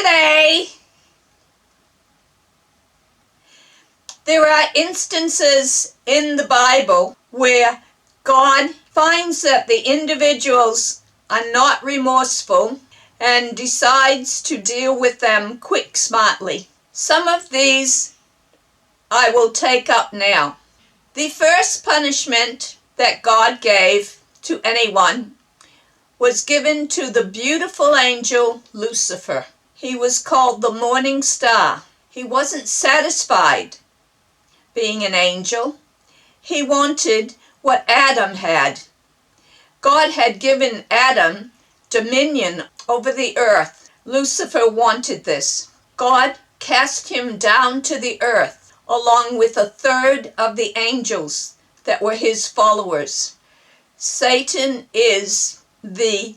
today. There are instances in the Bible where God finds that the individuals are not remorseful and decides to deal with them quick, smartly. Some of these I will take up now. The first punishment that God gave to anyone was given to the beautiful angel Lucifer. He was called the morning star. He wasn't satisfied being an angel. He wanted what Adam had. God had given Adam dominion over the earth. Lucifer wanted this. God cast him down to the earth along with a third of the angels that were his followers. Satan is the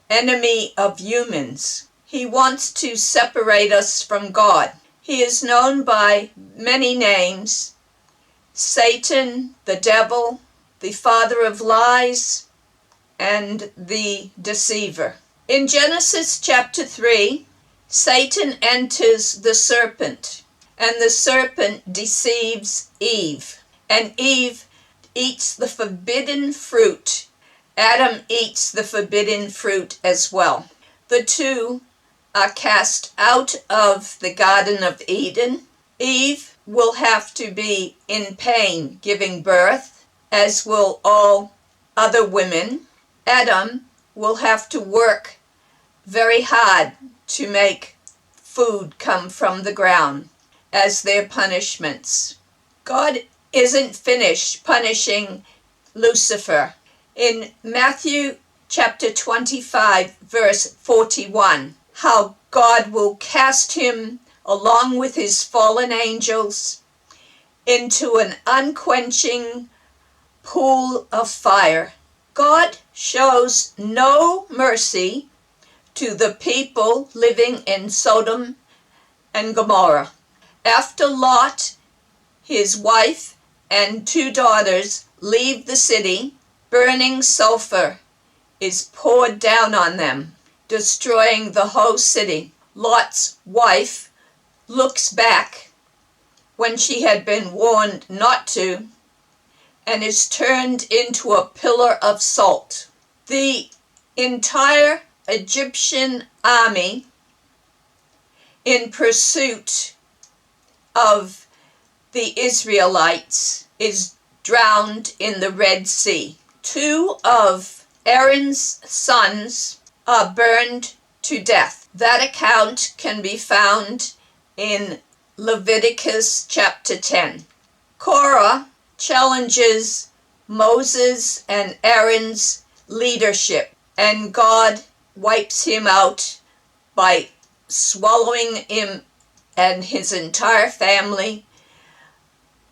enemy of humans. He wants to separate us from God. He is known by many names: Satan, the devil, the father of lies, and the deceiver. In Genesis chapter 3, Satan enters the serpent, and the serpent deceives Eve, and Eve eats the forbidden fruit. Adam eats the forbidden fruit as well. The two are cast out of the Garden of Eden. Eve will have to be in pain giving birth, as will all other women. Adam will have to work very hard to make food come from the ground as their punishments. God isn't finished punishing Lucifer. In Matthew chapter 25, verse 41, how God will cast him along with his fallen angels into an unquenching pool of fire. God shows no mercy to the people living in Sodom and Gomorrah. After Lot, his wife, and 2 daughters leave the city, burning sulfur is poured down on them, destroying the whole city. Lot's wife looks back when she had been warned not to, and is turned into a pillar of salt. The entire Egyptian army in pursuit of the Israelites is drowned in the Red Sea. 2 of Aaron's sons are burned to death. That account can be found in Leviticus chapter 10. Korah challenges Moses and Aaron's leadership, and God wipes him out by swallowing him and his entire family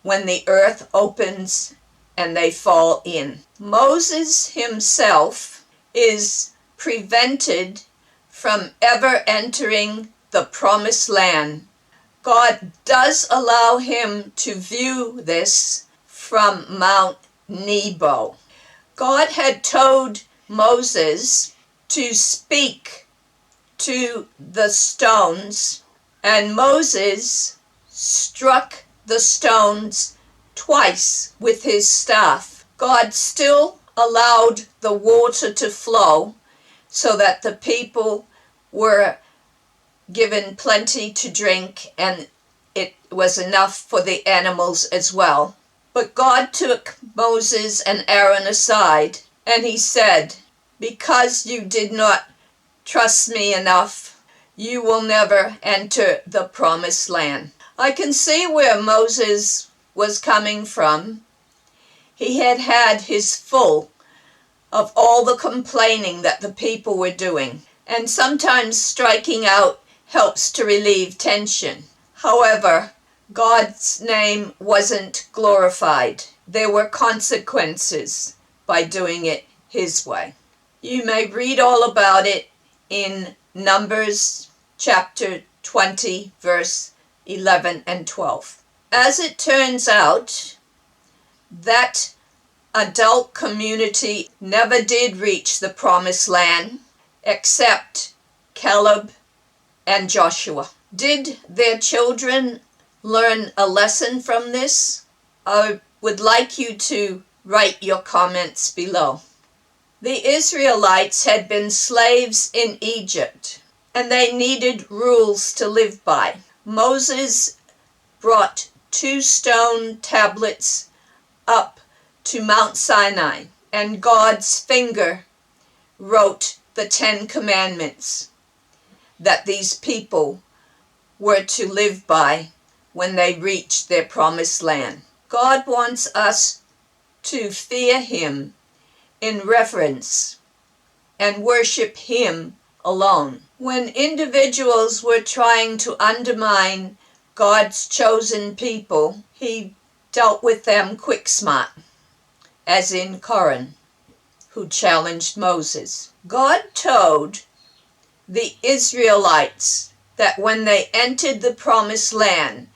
when the earth opens and they fall in. Moses himself is prevented from ever entering the promised land. God does allow him to view this from Mount Nebo. God had told Moses to speak to the stones, and Moses struck the stones twice with his staff. God still allowed the water to flow so that the people were given plenty to drink, and it was enough for the animals as well. But God took Moses and Aaron aside, and he said, "Because you did not trust me enough, you will never enter the promised land." I can see where Moses was coming from. He had had his full of all the complaining that the people were doing, and sometimes striking out helps to relieve tension. However, God's name wasn't glorified. There were consequences by doing it his way. You may read all about it in Numbers chapter 20, verse 11 and 12. As it turns out, that adult community never did reach the promised land, except Caleb and Joshua. Did their children learn a lesson from this? I would like you to write your comments below. The Israelites had been slaves in Egypt, and they needed rules to live by. Moses brought 2 stone tablets up to Mount Sinai, and God's finger wrote the 10 Commandments that these people were to live by when they reached their promised land. God wants us to fear Him in reverence and worship Him alone. When individuals were trying to undermine God's chosen people, He dealt with them quick smart, as in Korah, who challenged Moses. God told the Israelites that when they entered the promised land,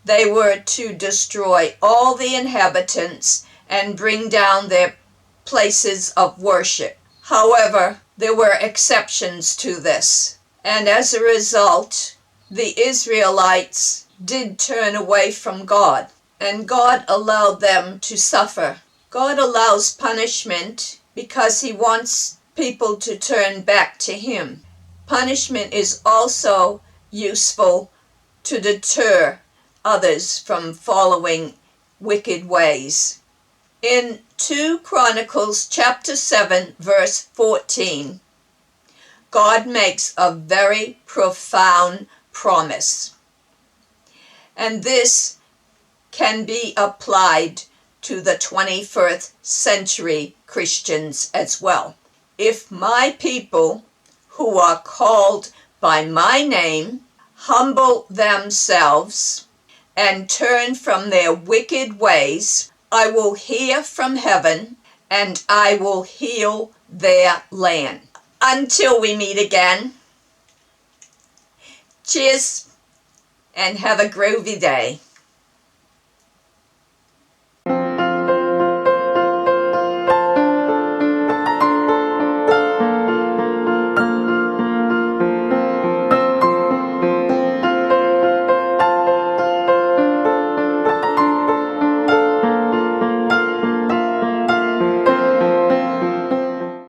they were to destroy all the inhabitants and bring down their places of worship. However, there were exceptions to this, and as a result, the Israelites did turn away from God, and God allowed them to suffer. God allows punishment because He wants people to turn back to Him. Punishment is also useful to deter others from following wicked ways. In 2 Chronicles chapter 7 verse 14, God makes a very profound promise. And this can be applied to the 21st century Christians as well. If my people who are called by my name humble themselves and turn from their wicked ways, I will hear from heaven and I will heal their land. Until we meet again, cheers and have a groovy day.